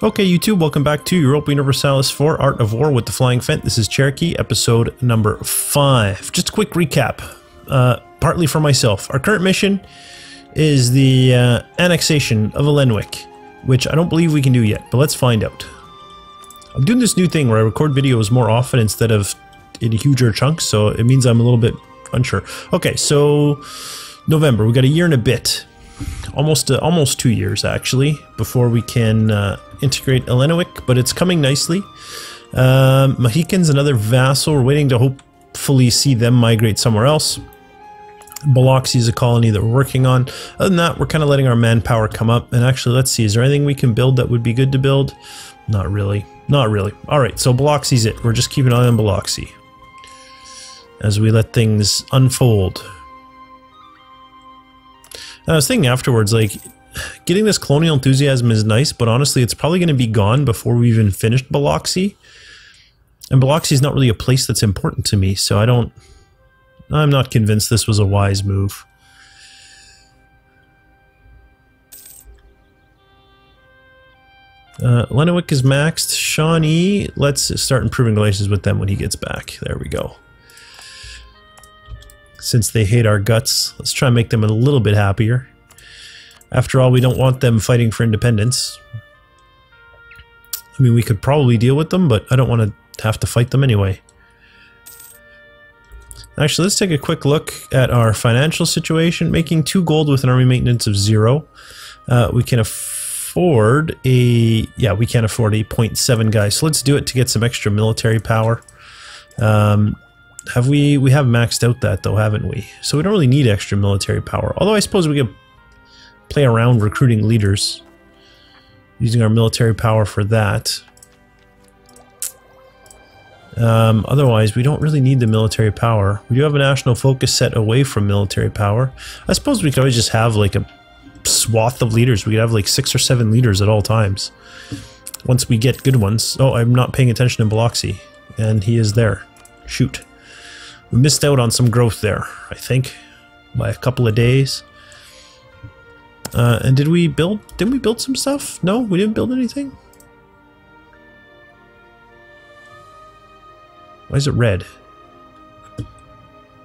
Okay, YouTube, welcome back to Europa Universalis for Art of War with the Flying Phent. This is Cherokee, episode number 5. Just a quick recap, partly for myself. Our current mission is the annexation of Elenwick, which I don't believe we can do yet, but let's find out. I'm doing this new thing where I record videos more often instead of in huger chunks, so it means I'm a little bit unsure. Okay, so November, we got a year and a bit. Almost 2 years actually before we can integrate Elenwick, but it's coming nicely. Mohican's another vassal. We're waiting to hopefully see them migrate somewhere else. Biloxi is a colony that we're working on. Other than that, we're kind of letting our manpower come up. And actually, let's see, is there anything we can build that would be good to build? Not really. Not really. All right, so Biloxi's it. We're just keeping an eye on Biloxi as we let things unfold. I was thinking afterwards, like, getting this colonial enthusiasm is nice, but honestly, it's probably going to be gone before we even finished Biloxi. And Biloxi is not really a place that's important to me, so I'm not convinced this was a wise move. Elenwick is maxed. Shawnee, let's start improving relations with them when he gets back. There we go. Since they hate our guts, let's try and make them a little bit happier. After all, we don't want them fighting for independence. I mean, we could probably deal with them, but I don't want to have to fight them anyway. Actually, let's take a quick look at our financial situation. Making 2 gold with an army maintenance of 0. We can afford a... Yeah, we can afford a 0.7 guy. So let's do it to get some extra military power. We have maxed out that though, haven't we? So we don't really need extra military power. Although I suppose we could play around recruiting leaders, using our military power for that. Otherwise, we don't really need the military power. We do have a national focus set away from military power. I suppose we could always just have like a swath of leaders. We could have like 6 or 7 leaders at all times. Once we get good ones. Oh, I'm not paying attention to Biloxi. And he is there. Shoot. We missed out on some growth there, I think, by a couple of days. And didn't we build some stuff? No, we didn't build anything? Why is it red?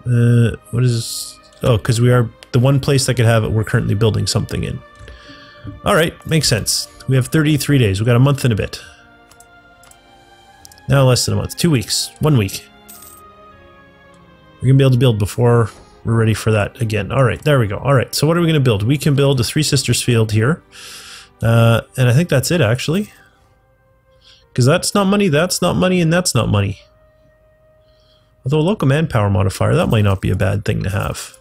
What is this? Oh, because we are the one place that could have it, we're currently building something in. Alright, makes sense. We have 33 days. We've got a month and a bit. Now less than a month. 2 weeks. 1 week. We're going to be able to build before we're ready for that again. Alright, there we go. Alright, so what are we going to build? We can build a 3 Sisters field here. And I think that's it, actually. Because that's not money, and that's not money. Although a local manpower modifier, that might not be a bad thing to have.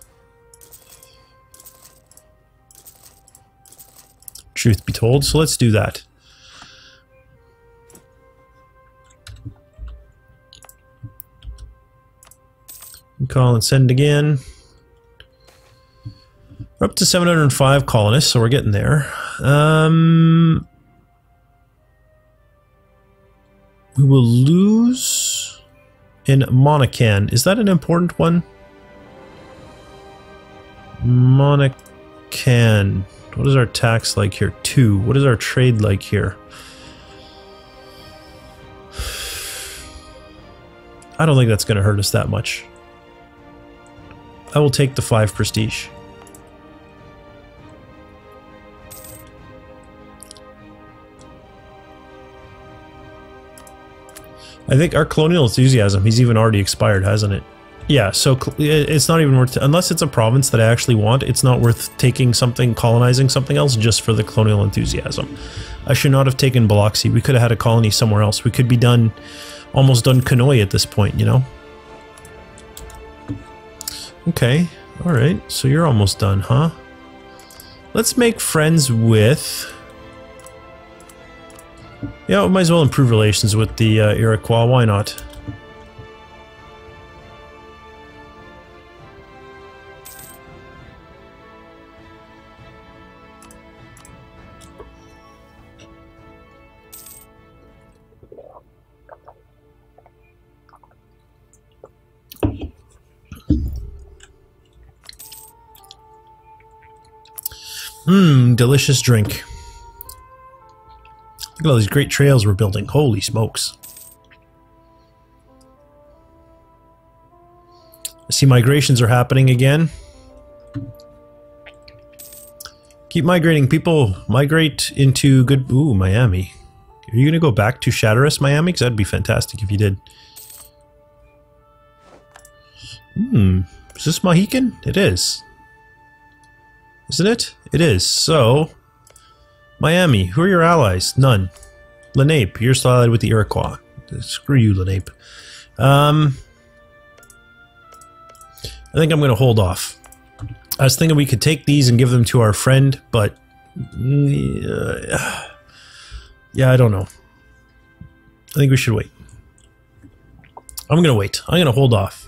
Truth be told, so let's do that. Call and send again. We're up to 705 colonists, so we're getting there. We will lose in Monacan. Is that an important one? Monacan. What is our tax like here? 2. What is our trade like here? I don't think that's going to hurt us that much. I will take the 5 prestige. I think our colonial enthusiasm, he's even already expired, hasn't it? Yeah, so it's not even worth, unless it's a province that I actually want, it's not worth taking something, colonizing something else just for the colonial enthusiasm. I should not have taken Biloxi. We could have had a colony somewhere else. We could be almost done Kanoi at this point, you know? Okay, alright, so you're almost done, huh? Let's make friends with... Yeah, we might as well improve relations with the Iroquois, why not? Delicious drink. Look at all these great trails we're building. Holy smokes. I see migrations are happening again. Keep migrating, people. Migrate into good... Ooh, Miami. Are you going to go back to Shatterus, Miami? Because that'd be fantastic if you did. Is this Mohican? It is. Isn't it? It is. So, Miami, who are your allies? None. Lenape, you're still allied with the Iroquois. Screw you, Lenape. I think I'm going to hold off. I was thinking we could take these and give them to our friend, but... yeah, I don't know. I think we should wait. I'm going to wait. I'm going to hold off.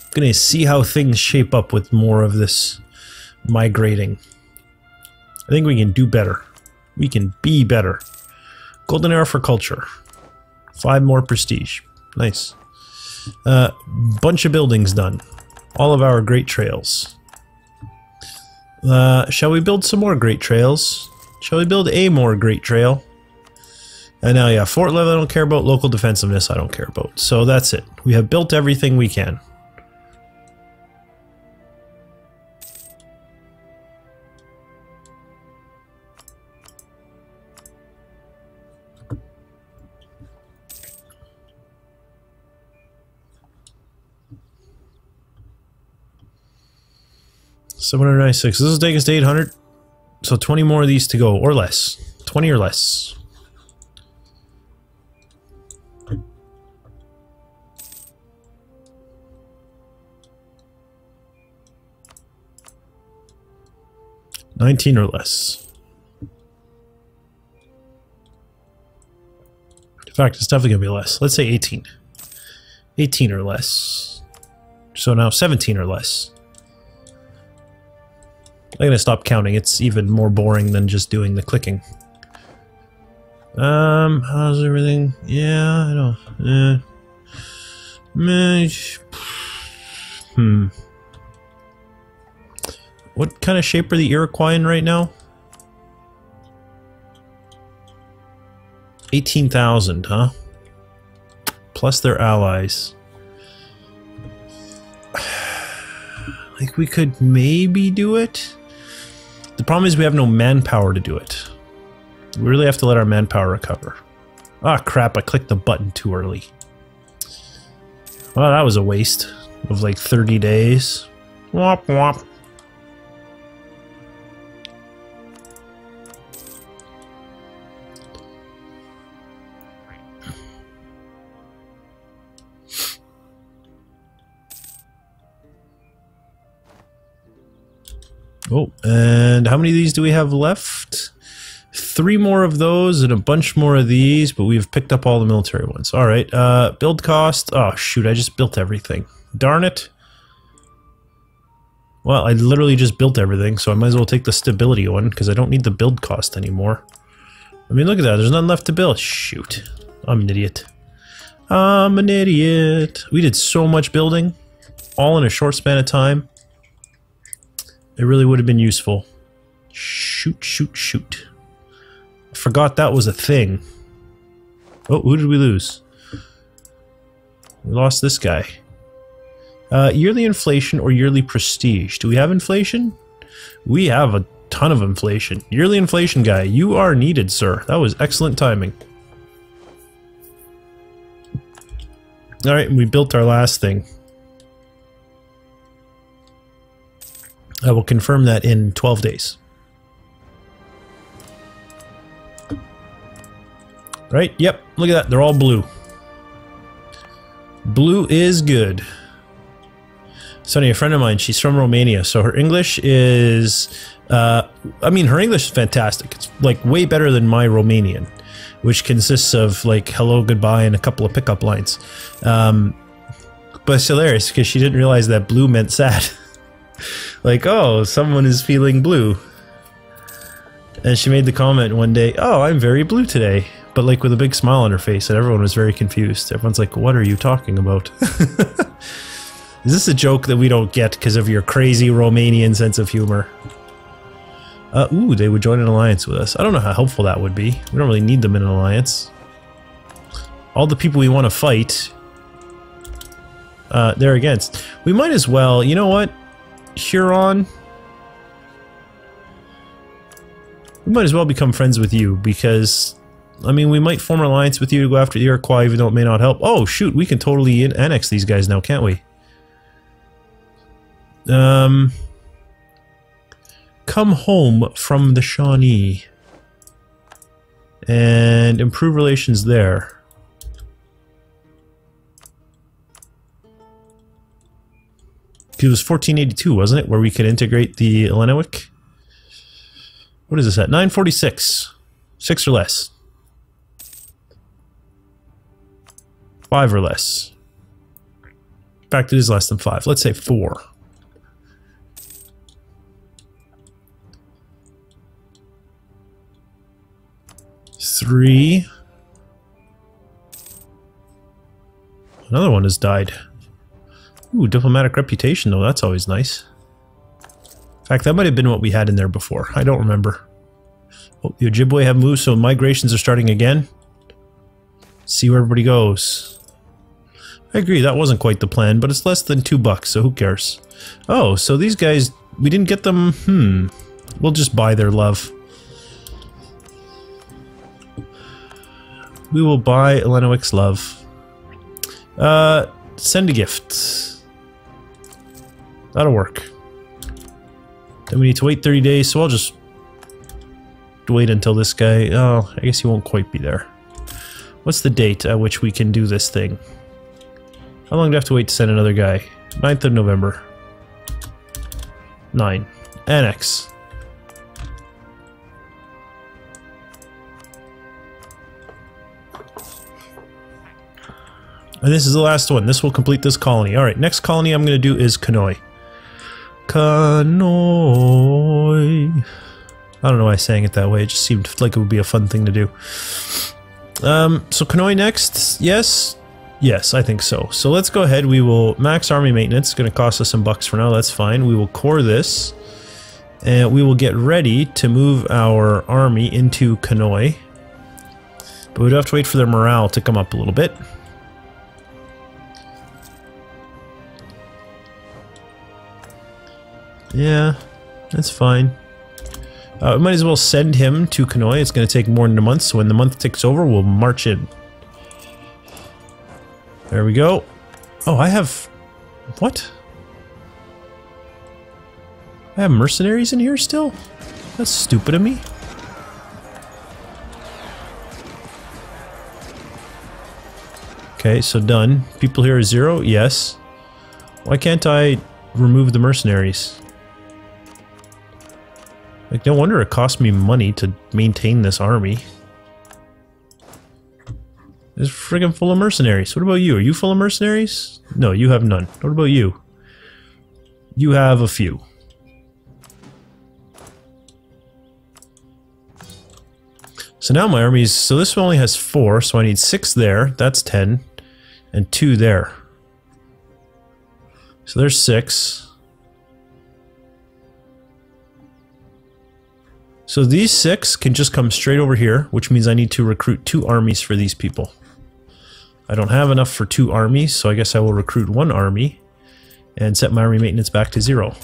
I'm going to see how things shape up with more of this migrating. I think we can do better. We can be better. Golden Era for culture. 5 more prestige. Nice. Bunch of buildings done. All of our great trails. Shall we build some more great trails? Shall we build a more great trail? And now, yeah, fort level I don't care about, local defensiveness I don't care about. So that's it. We have built everything we can. $796. This will take us to 800. So 20 more of these to go, or less. 20 or less. $19 or less. In fact, it's definitely going to be less. Let's say 18. 18 or less. So now 17 or less. I'm going to stop counting. It's even more boring than just doing the clicking. How's everything? Yeah, I don't... What kind of shape are the Iroquois in right now? 18,000, huh? Plus their allies. Like, we could maybe do it? The problem is we have no manpower to do it. We really have to let our manpower recover. Ah, crap, I clicked the button too early. Well, that was a waste of like 30 days. Womp womp. Oh, and how many of these do we have left? 3 more of those and a bunch more of these, but we've picked up all the military ones. Alright, build cost. Oh, shoot, I just built everything. Darn it. Well, I literally just built everything, so I might as well take the stability one, because I don't need the build cost anymore. I mean, look at that, there's nothing left to build. Shoot, I'm an idiot. I'm an idiot. We did so much building, all in a short span of time. It really would have been useful. Shoot, shoot, shoot. I forgot that was a thing. Oh, who did we lose? We lost this guy. Yearly inflation or yearly prestige. Do we have inflation? We have a ton of inflation. Yearly inflation guy, you are needed, sir. That was excellent timing. Alright, and we built our last thing. I will confirm that in 12 days. Right? Yep. Look at that. They're all blue. Blue is good. Sonny, a friend of mine, she's from Romania, so her English is... I mean, her English is fantastic. It's, like, way better than my Romanian, which consists of, like, hello, goodbye, and a couple of pickup lines. But it's hilarious, because she didn't realize that blue meant sad. Like, oh, someone is feeling blue. And she made the comment one day, oh, I'm very blue today. But like with a big smile on her face, and everyone was very confused. Everyone's like, what are you talking about? Is this a joke that we don't get because of your crazy Romanian sense of humor? Ooh, they would join an alliance with us. I don't know how helpful that would be. We don't really need them in an alliance. All the people we want to fight, they're against. We might as well, you know what? Huron. We might as well become friends with you, because, I mean, we might form an alliance with you to go after the Iroquois, even though it may not help. Oh, shoot, we can totally annex these guys now, can't we? Come home from the Shawnee. And improve relations there. It was 1482, wasn't it? Where we could integrate the Lenawik? What is this at? 946. 6 or less. 5 or less. In fact, it is less than 5. Let's say 4. Three. Another one has died. Ooh, diplomatic reputation though, that's always nice. In fact, that might have been what we had in there before. I don't remember. Oh, the Ojibwe have moved, so migrations are starting again. See where everybody goes. I agree, that wasn't quite the plan, but it's less than $2, so who cares? Oh, so these guys, we didn't get them... We'll just buy their love. We will buy Lenawik's love. Send a gift. That'll work. Then we need to wait 30 days, so I'll just wait until this guy... Oh, I guess he won't quite be there. What's the date at which we can do this thing? How long do I have to wait to send another guy? 9th of November. 9. Annex. And this is the last one. This will complete this colony. Alright, next colony I'm going to do is Kanoi. Kanoi. I don't know why I sang it that way. It just seemed like it would be a fun thing to do. So Kanoi next. Yes? Yes, I think so. So let's go ahead. We will max army maintenance. It's going to cost us some bucks for now. That's fine. We will core this. And we will get ready to move our army into Kanoi. But we'd have to wait for their morale to come up a little bit. Yeah, that's fine. We might as well send him to Kanoi. It's going to take more than a month, so when the month ticks over, we'll march in. There we go. Oh, I have... What? I have mercenaries in here still? That's stupid of me. Okay, so done. People here are 0? Yes. Why can't I remove the mercenaries? Like, no wonder it cost me money to maintain this army. It's friggin' full of mercenaries. What about you? Are you full of mercenaries? No, you have none. What about you? You have a few. So now my army's... So this one only has 4, so I need 6 there. That's 10. And 2 there. So there's 6. So these 6 can just come straight over here, which means I need to recruit 2 armies for these people. I don't have enough for 2 armies, so I guess I will recruit 1 army and set my army maintenance back to 0.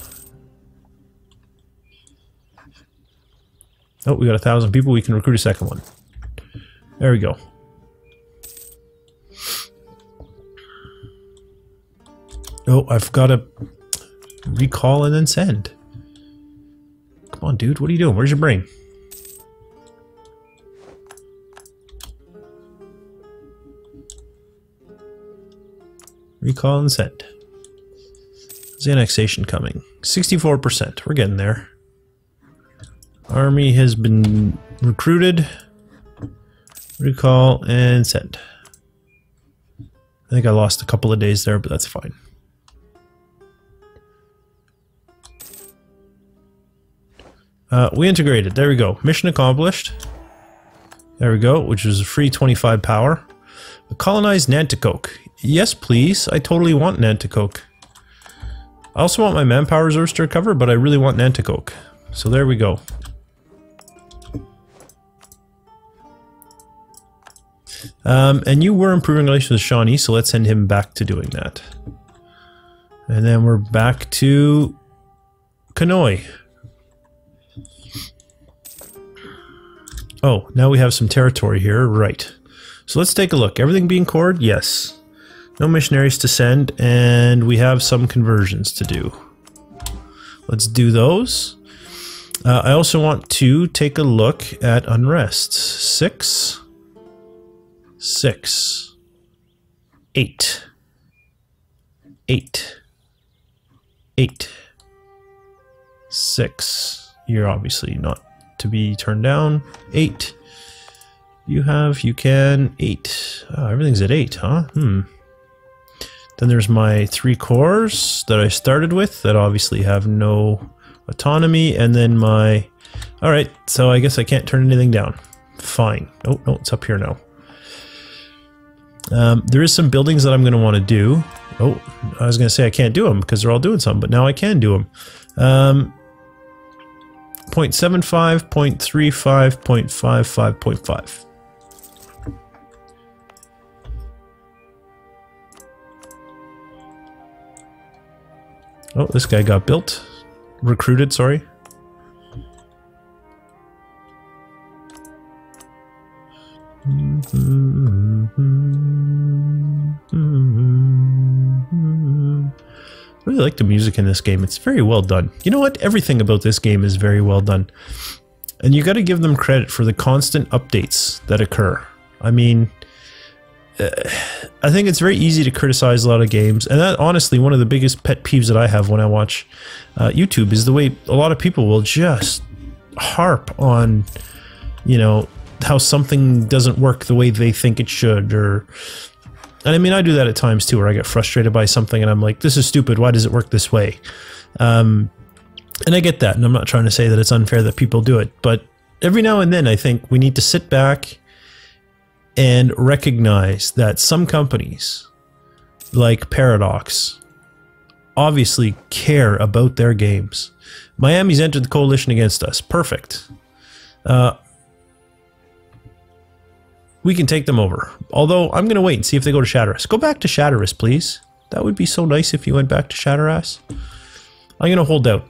Oh, we got 1,000 people. We can recruit a second one. There we go. Oh, I've got to recall and then send. Come on, dude. What are you doing? Where's your brain? Recall and send. Is the annexation coming? 64%. We're getting there. Army has been recruited. Recall and send. I think I lost a couple of days there, but that's fine. We integrated. There we go. Mission accomplished. There we go, which was a free 25 power. Colonize Nanticoke. Yes, please. I totally want Nanticoke. I also want my manpower reserves to recover, but I really want Nanticoke. So there we go. And you were improving relations with Shawnee, so let's send him back to doing that. And then we're back to Kanoi. Oh, now we have some territory here, right. So let's take a look. Everything being cored? Yes. No missionaries to send, and we have some conversions to do. Let's do those. I also want to take a look at unrest. 6, 6, 8, 8, 8, 6. You're obviously not to be turned down. 8. You can 8. Oh, everything's at 8, huh? Then there's my 3 cores that I started with that obviously have no autonomy, and then my... Alright, so I guess I can't turn anything down. Fine. Oh, no, it's up here now. There is some buildings that I'm going to want to do. Oh, I was going to say I can't do them because they're all doing some, but now I can do them. 0.75, 0.35, 0.55, 0.5. Oh, this guy got built. Recruited, sorry. I really like the music in this game. It's very well done. You know what? Everything about this game is very well done. And you got to give them credit for the constant updates that occur. I mean, I think it's very easy to criticize a lot of games, and that honestly one of the biggest pet peeves that I have when I watch YouTube is the way a lot of people will just harp on, you know, how something doesn't work the way they think it should, and I mean I do that at times too, where I get frustrated by something and I'm like, this is stupid, why does it work this way? And I get that, and I'm not trying to say that it's unfair that people do it, but every now and then I think we need to sit back and recognize that some companies, like Paradox, obviously care about their games. Miami's entered the coalition against us. Perfect. We can take them over. Although, I'm going to wait and see if they go to Shatteras. Go back to Shatteras, please. That would be so nice if you went back to Shatteras. I'm going to hold out.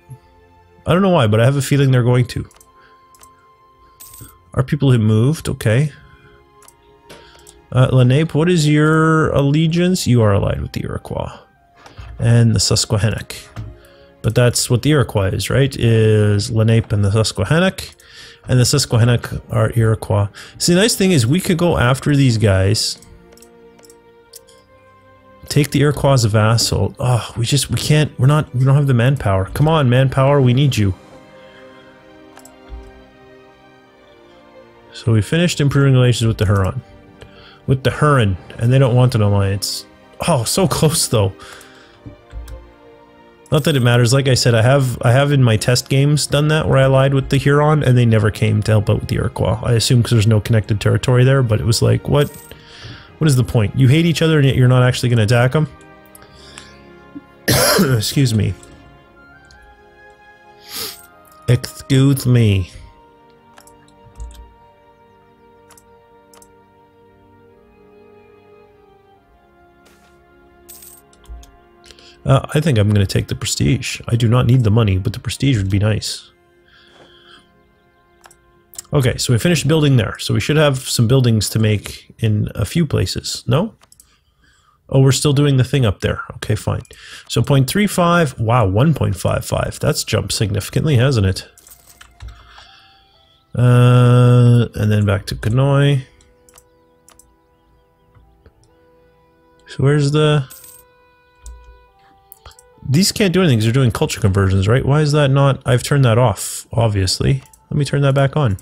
I don't know why, but I have a feeling they're going to. Our people have moved. Okay. Lenape, what is your allegiance? You are allied with the Iroquois and the Susquehannock. But that's what the Iroquois is, right? Is Lenape and the Susquehannock. And the Susquehannock are Iroquois. See, the nice thing is we could go after these guys. Take the Iroquois as a vassal. Oh, we can't, we don't have the manpower. Come on, manpower, we need you. So we finished improving relations with the Huron. With the Huron, and they don't want an alliance. Oh, so close though. Not that it matters. Like I said, I have in my test games done that where I allied with the Huron, and they never came to help out with the Iroquois. I assume because there's no connected territory there, but it was like, what is the point? You hate each other and yet you're not actually going to attack them? Excuse me. Excuse me. I think I'm going to take the prestige. I do not need the money, but the prestige would be nice. Okay, so we finished building there. So we should have some buildings to make in a few places. No? Oh, we're still doing the thing up there. Okay, fine. So 0.35. Wow, 1.55. That's jumped significantly, hasn't it? And then back to Kanoi. So where's the... These can't do anything because they're doing culture conversions, right? Why is that not... I've turned that off, obviously. Let me turn that back on.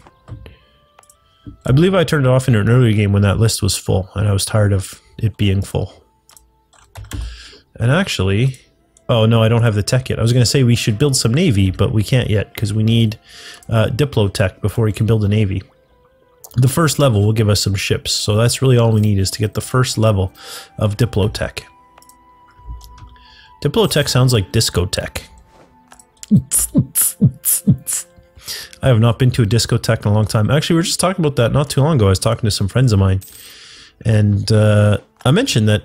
I believe I turned it off in an earlier game when that list was full, and I was tired of it being full. And actually... Oh, no, I don't have the tech yet. I was going to say we should build some navy, but we can't yet, because we need Diplo tech before we can build a navy. The first level will give us some ships, so that's really all we need is to get the first level of Diplo tech. Diplotech sounds like discotheque. I have not been to a discotheque in a long time. Actually, we were just talking about that not too long ago. I was talking to some friends of mine. And I mentioned that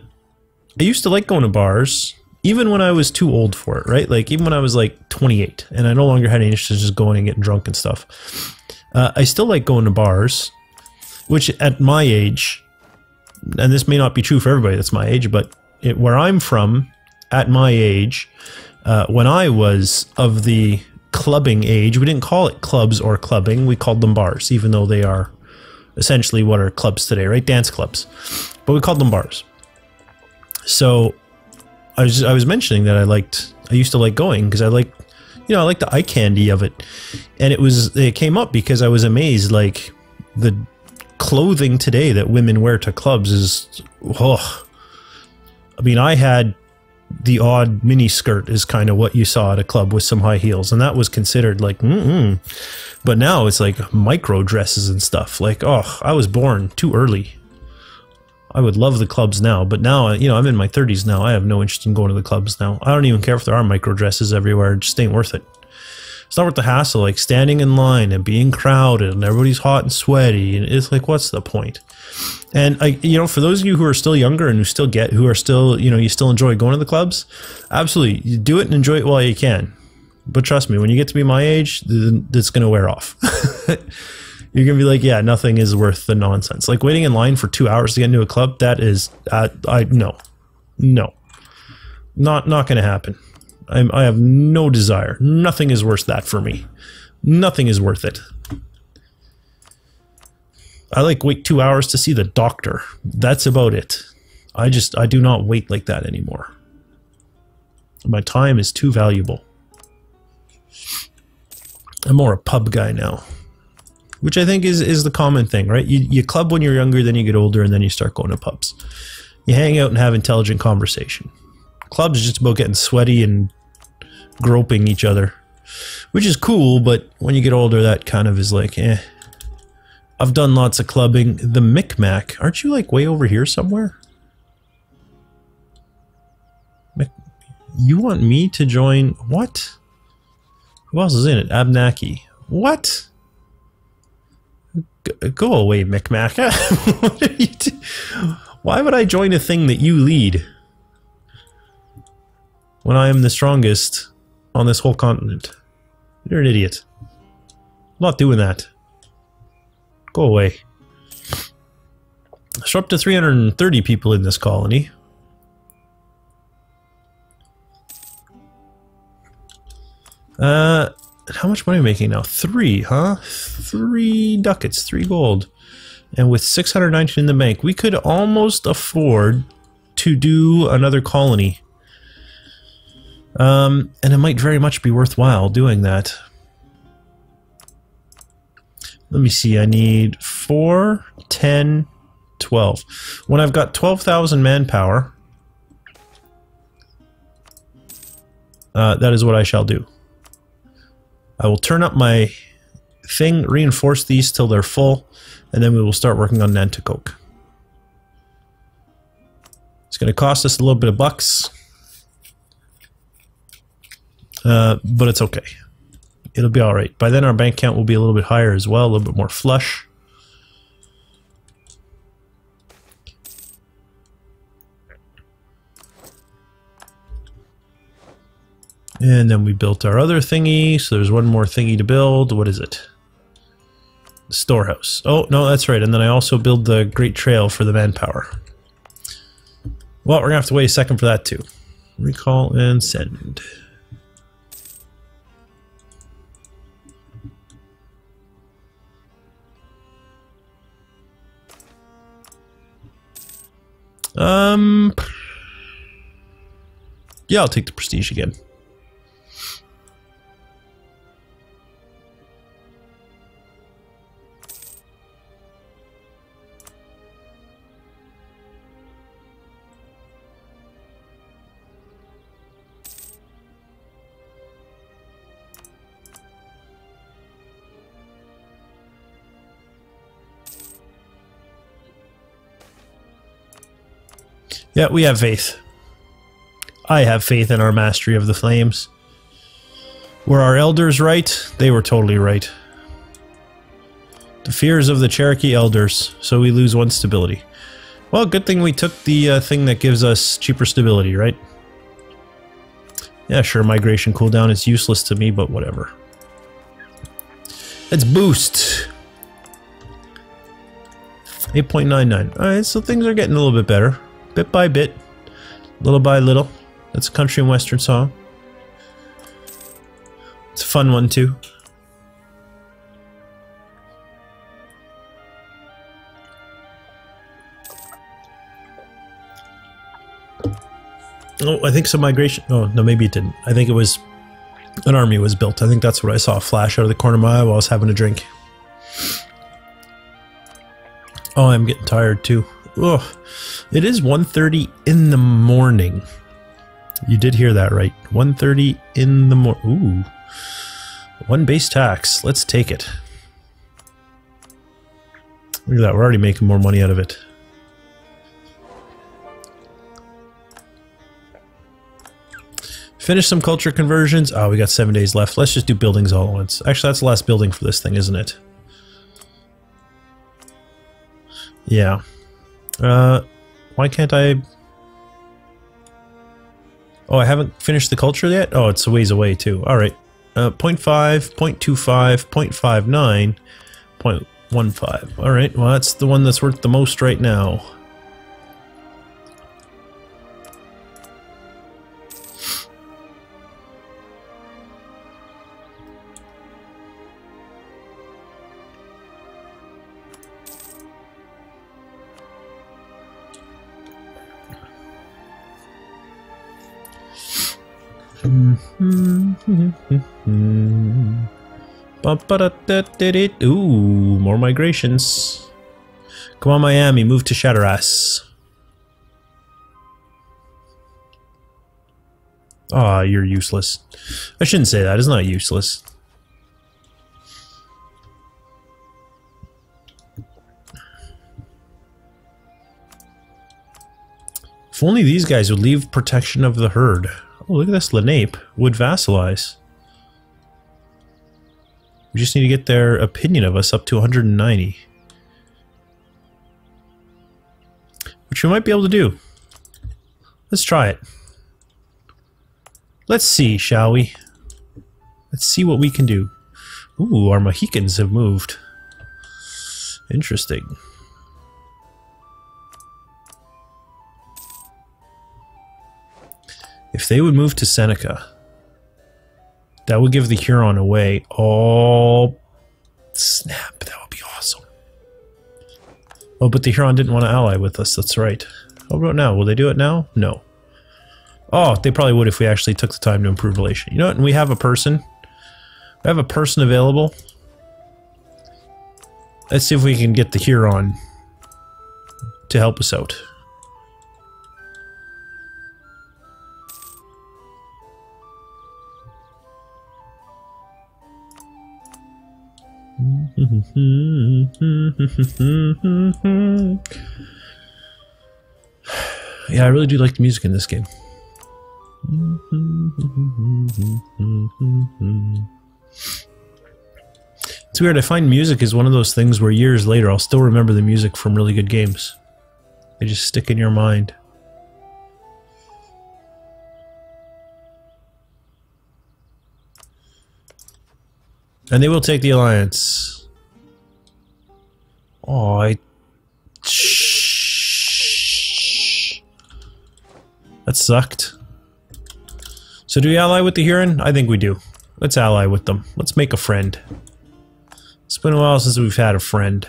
I used to like going to bars, even when I was too old for it, right? Like, even when I was like 28 and I no longer had any interest in just going and getting drunk and stuff. I still like going to bars, which at my age, and this may not be true for everybody that's my age, but where I'm from, at my age, when I was of the clubbing age, we didn't call it clubs or clubbing, we called them bars, even though they are essentially what are clubs today, right? Dance clubs. But we called them bars. So I was mentioning that I used to like going because I like the eye candy of it. And it came up because I was amazed, like, the clothing today that women wear to clubs is, oh. I mean, I had the odd mini skirt is kind of what you saw at a club with some high heels, and that was considered like, But now it's like micro dresses and stuff. Like, oh, I was born too early. I would love the clubs now, but now, you know, I'm in my 30s now. I have no interest in going to the clubs now. I don't even care if there are micro dresses everywhere. It just ain't worth it. It's not worth the hassle, like standing in line and being crowded and everybody's hot and sweaty, and it's like, what's the point? And for those of you who are still younger and you still enjoy going to the clubs, absolutely, you do it and enjoy it while you can. But trust me, when you get to be my age, it's going to wear off. You're going to be like, yeah, nothing is worth the nonsense. Like waiting in line for 2 hours to get into a club, that is, no, not going to happen. I have no desire. Nothing is worth that for me. Nothing is worth it. I like wait 2 hours to see the doctor. That's about it. I do not wait like that anymore. My time is too valuable. I'm more a pub guy now, which I think is the common thing, right? You club when you're younger, then you get older, and then you start going to pubs. You hang out and have intelligent conversation. Clubs is just about getting sweaty and groping each other, which is cool, but when you get older, that kind of is like, eh. I've done lots of clubbing. The Micmac, aren't you like way over here somewhere? You want me to join? What? Who else is in it? Abnaki. What? Go away, Micmac. What are you Why would I join a thing that you lead when I am the strongest on this whole continent? You're an idiot. I'm not doing that. Go away. So up to 330 people in this colony. How much money am I making now? 3, huh? 3 ducats, 3 gold. And with 619 in the bank, we could almost afford to do another colony. And it might very much be worthwhile doing that. Let me see, I need 4, 10, 12. When I've got 12,000 manpower, that is what I shall do. I will turn up my thing, reinforce these till they're full, and then we will start working on Nanticoke. It's going to cost us a little bit of bucks, but it's okay. It'll be alright. By then our bank count will be a little bit higher as well, a little bit more flush. And then we built our other thingy, so there's one more thingy to build. What is it? The storehouse. Oh, no, that's right. And then I also build the Great Trail for the manpower. Well, we're going to have to wait a second for that too. Recall and send. Yeah, I'll take the prestige again. Yeah, we have faith. I have faith in our mastery of the flames. Were our elders right? They were totally right. The fears of the Cherokee elders, so we lose 1 stability. Well, good thing we took the thing that gives us cheaper stability, right? Yeah, sure, migration cooldown is useless to me, but whatever. Let's boost. 8.99. Alright, so things are getting a little bit better. Bit by bit. Little by little. That's a country and western song. It's a fun one, too. Oh, I think some migration... Oh, no, maybe it didn't. I think it was... An army was built. I think that's what I saw flash out of the corner of my eye while I was having a drink. Oh, I'm getting tired, too. Ugh. It is 1:30 in the morning. You did hear that right. 1:30 in the morning. Ooh. 1 base tax. Let's take it. Look at that. We're already making more money out of it. Finish some culture conversions. Oh, we got 7 days left. Let's just do buildings all at once. Actually, that's the last building for this thing, isn't it? Yeah. Why can't I... Oh, I haven't finished the culture yet? Oh, it's a ways away, too. Alright. 0.5, 0.25, 0.59, 0.15. Alright, well, that's the one that's worth the most right now. Ooh, more migrations. Come on, Miami, move to Chatteras. Aw, you're useless. I shouldn't say that, it's not useless. If only these guys would leave protection of the herd. Oh, look at this, Lenape would vassalize. We just need to get their opinion of us up to 190. Which we might be able to do. Let's try it. Let's see, shall we? Let's see what we can do. Ooh, our Mohicans have moved. Interesting. If they would move to Seneca, that would give the Huron away. Oh, snap. That would be awesome. Oh, but the Huron didn't want to ally with us. That's right. How about now? Will they do it now? No. Oh, they probably would if we actually took the time to improve relation. You know what? And we have a person. We have a person available. Let's see if we can get the Huron to help us out. Yeah, I really do like the music in this game. It's weird, I find music is one of those things where years later I'll still remember the music from really good games. They just stick in your mind. And they will take the alliance. Oh, that sucked. So do we ally with the Huron? I think we do. Let's ally with them. Let's make a friend. It's been a while since we've had a friend.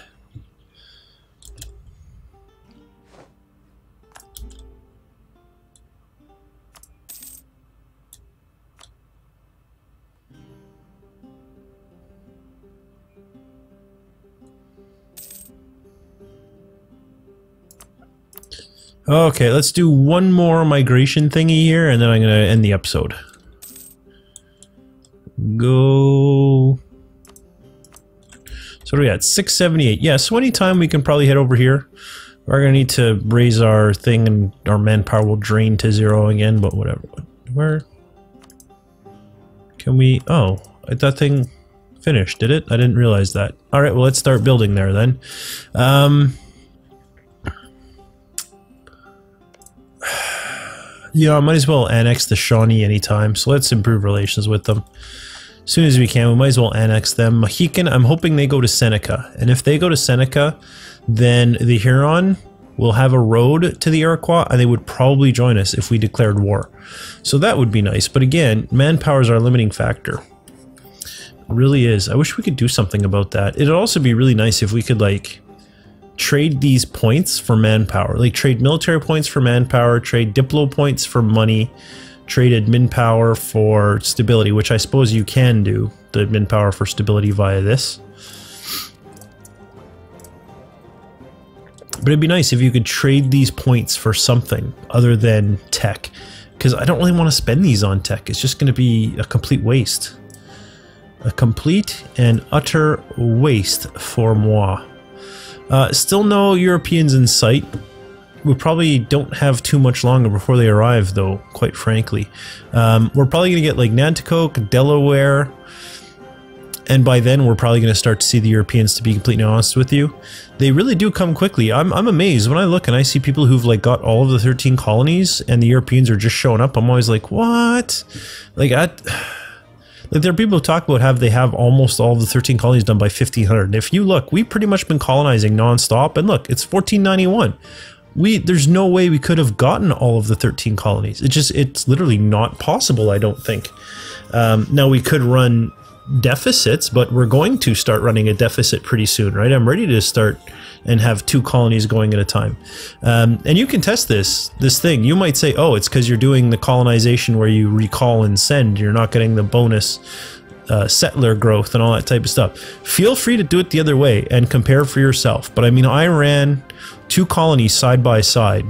Okay, let's do one more migration thingy here, and then I'm gonna end the episode. Go. So what are we at? 678. Yeah, so anytime we can probably head over here. We're gonna need to raise our thing, and our manpower will drain to 0 again, but whatever. Where can we... Oh, that thing finished, did it? I didn't realize that. Alright, well let's start building there then. Yeah, I might as well annex the Shawnee anytime, so let's improve relations with them. As soon as we can, we might as well annex them. Mohican, I'm hoping they go to Seneca, and if they go to Seneca, then the Huron will have a road to the Iroquois, and they would probably join us if we declared war. So that would be nice, but again, manpower is our limiting factor. It really is. I wish we could do something about that. It'd also be really nice if we could, like, trade these points for manpower. Like, trade military points for manpower, trade diplo points for money, trade admin power for stability, which I suppose you can do, the admin power for stability via this. But it'd be nice if you could trade these points for something other than tech, because I don't really want to spend these on tech. It's just going to be a complete waste. A complete and utter waste for moi. Still no Europeans in sight. We probably don't have too much longer before they arrive, though, quite frankly. We're probably going to get, like, Nanticoke, Delaware, and by then we're probably going to start to see the Europeans, to be completely honest with you. They really do come quickly. I'm amazed when I look and I see people who've, like, got all of the 13 colonies and the Europeans are just showing up. I'm always like, what? Like, like, there are people who talk about how they have almost all of the 13 colonies done by 1500. And if you look, we've pretty much been colonizing non-stop, and look, it's 1491. There's no way we could have gotten all of the 13 colonies. It's literally not possible, I don't think. Now, we could run deficits, but we're going to start running a deficit pretty soon, right? I'm ready to start and have 2 colonies going at a time. And you can test this thing. You might say, oh, it's because you're doing the colonization where you recall and send. You're not getting the bonus settler growth and all that type of stuff. Feel free to do it the other way and compare for yourself. But I mean, I ran 2 colonies side by side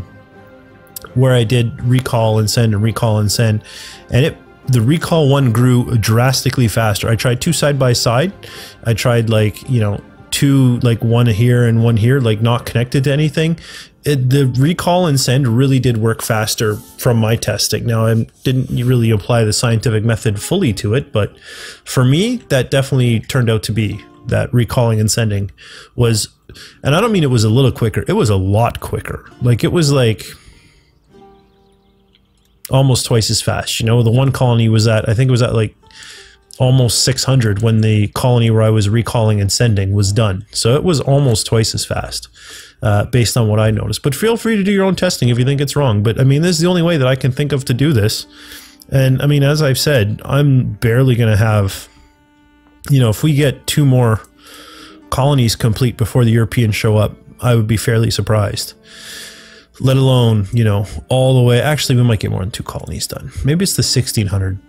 where I did recall and send and recall and send, and the recall one grew drastically faster. I tried 2 side by side. I tried, like, you know, 2, like, one here and one here, like, not connected to anything. The recall and send really did work faster from my testing. Now, I didn't really apply the scientific method fully to it, but for me, that definitely turned out to be that recalling and sending was, and I don't mean it was a little quicker, it was a lot quicker. Like, it was like almost twice as fast. You know, the one colony was at, I think it was at like almost 600 when the colony where I was recalling and sending was done. So it was almost twice as fast, based on what I noticed. But feel free to do your own testing if you think it's wrong. But I mean, this is the only way that I can think of to do this. And I mean, as I've said, I'm barely going to have, you know, if we get 2 more colonies complete before the Europeans show up, I would be fairly surprised. Let alone, you know, all the way. Actually, we might get more than 2 colonies done. Maybe it's the 1600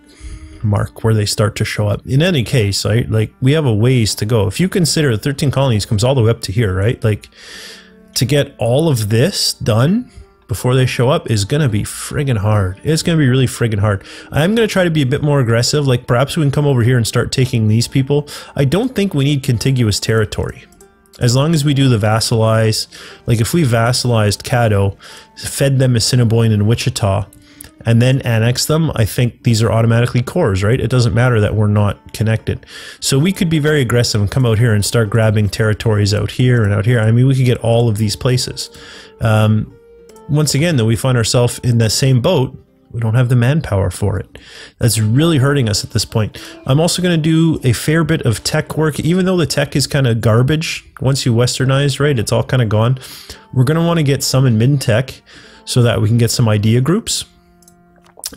mark where they start to show up. In any case, right, like, we have a ways to go. If you consider 13 colonies comes all the way up to here, right? Like, to get all of this done before they show up is going to be friggin' hard. It's going to be really friggin' hard. I'm going to try to be a bit more aggressive. Like, perhaps we can come over here and start taking these people. I don't think we need contiguous territory. As long as we do the vassalize, like if we vassalized Caddo, fed them Assiniboine and Wichita, and then annex them, I think these are automatically cores, right? It doesn't matter that we're not connected. So we could be very aggressive and come out here and start grabbing territories out here and out here. I mean, we could get all of these places. Once again, though, we find ourselves in the same boat. We don't have the manpower for it. That's really hurting us at this point. I'm also going to do a fair bit of tech work, even though the tech is kind of garbage. Once you westernize, right, it's all kind of gone. We're going to want to get some in mid-tech so that we can get some idea groups.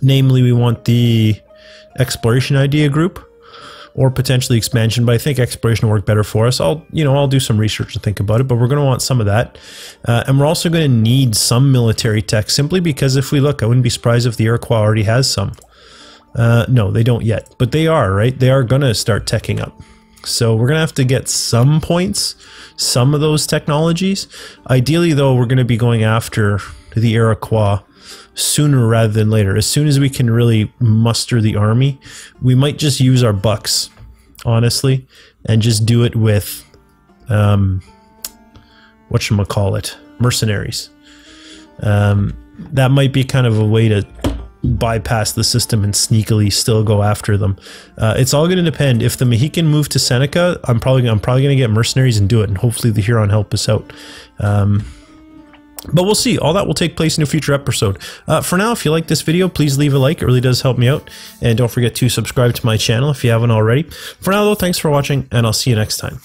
Namely, we want the exploration idea group or potentially expansion, but I think exploration will work better for us. I'll do some research and think about it, but we're going to want some of that. And we're also going to need some military tech, simply because if we look, I wouldn't be surprised if the Iroquois already has some. No, they don't yet, but they are, right? They are going to start teching up. So we're going to have to get some points, some of those technologies. Ideally, though, we're going to be going after the Iroquois sooner rather than later. As soon as we can really muster the army, we might just use our bucks, honestly, and just do it with whatchamacallit, mercenaries. That might be kind of a way to bypass the system and sneakily still go after them. It's all going to depend. If the Mohican move to Seneca, I'm probably going to get mercenaries and do it, and hopefully the Huron help us out. But we'll see. All that will take place in a future episode. For now, if you like this video, please leave a like. It really does help me out. And don't forget to subscribe to my channel if you haven't already. For now, though, thanks for watching, and I'll see you next time.